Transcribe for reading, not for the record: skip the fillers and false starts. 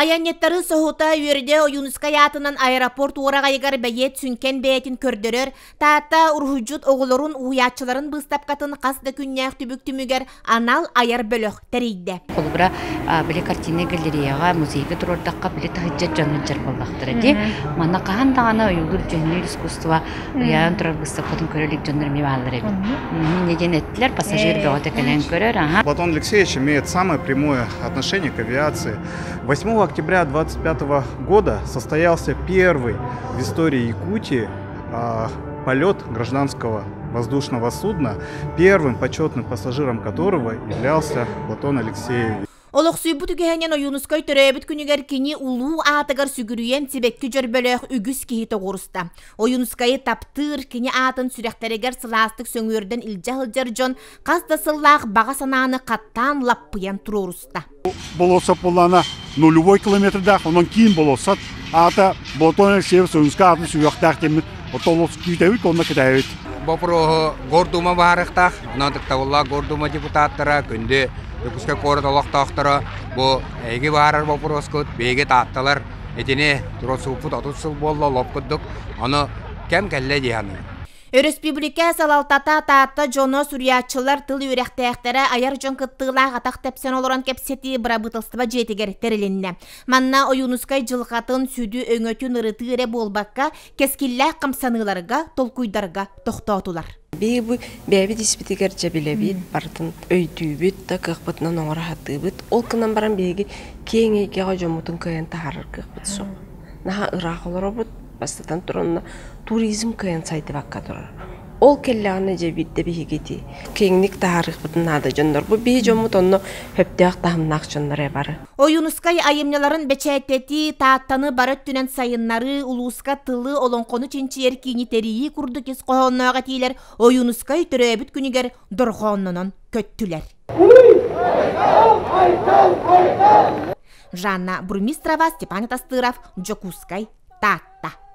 Ayanyettары sohuta yörde Oyunskay atынан aeroport uğrağaygar beyet sünken beyetin kördörör, taata urhucut oğulorun uyatçıların bыстапkatın qasda künnyak tübüktümüger anal ayar bölök teriyde. Kolubra bile kartine galeriyaga, muzeyga durordakka bile tahiccat canlıcar bollaktır di. Mana kahan dağına uyulur cönlü iskustva uyan durar bыстапkatın körörlük canları mivallar ebi. Neden ettiler, pasajir beğote kalen körör. Платон Алексеевич имеет самое прямое отношение к авиации. 8 октября 25 года состоялся первый в истории Якутии полет гражданского воздушного судна, первым почетным пассажиром которого являлся Платон Алексеевич. Oloqsuy bu tügehenen Oyunskay töröbüt günüger kini ulu atıgar sügürüyen tibekkijörbölök ügüs kihi toğurusta. Oyunskayı taptır kini atın sürektereger sılastık söngörden ilcahılcar jon qasda sıllag bağa sanağını kattan lappıyan tururusta. Болоса полана нулевой километрда, онон кийин болосат, ата Платон Алексеевич Oyunskay атын süyöktәк темит, отолос күйтәвит, онна кедәвит. Бопро гордума барыктак, надыкта улла гордума депутаттара күндө Өкүскө корот олоктоктора бу эги баарар вопроскут беге таатталар этине туросупут отусул болло лопкудук аны кем келле дияны. Республика салалтата таатта жоно сурьячылар тыл үрәхтәхтәре аяр жон кыттыла атак тепсен олоран кепсети брабытылстыба жетигер тереленне. Манна Oyunskay жылкатын сүдү өңөтүн ырытыре болбакка кескиллә камсаныларга толкуйдарга токтотулар. Бәбі диспетигер жабилебит, бартын өйдүүбүт, да кықпытынан оңыр хаттыбыт. Ол кынан баран беги кеңейгеға жомутын көйен тахарыр кықпыт соқ. Наха ырақ олар обыт, бастатан тұранна туризм көйен сайды баққа тұрар. Ол келлағына жабитті бейгеті. Кеңник тахарыр кықпытын нада жондар. Бұл бей жомут онны хөптеяқ тахымнақ жондар бары. Oyunskay ayımlaların beçeteti taattanı barıt dünen sayınları uluska tılı olonqonu çinçiyer kini teriyi kurdu kes qoğonnağa tiler Oyunskay töröbüt günüger dorğonnanan köttüler. Жанна Бурмистрова, Степан Тастыров, Джокускай, Тата.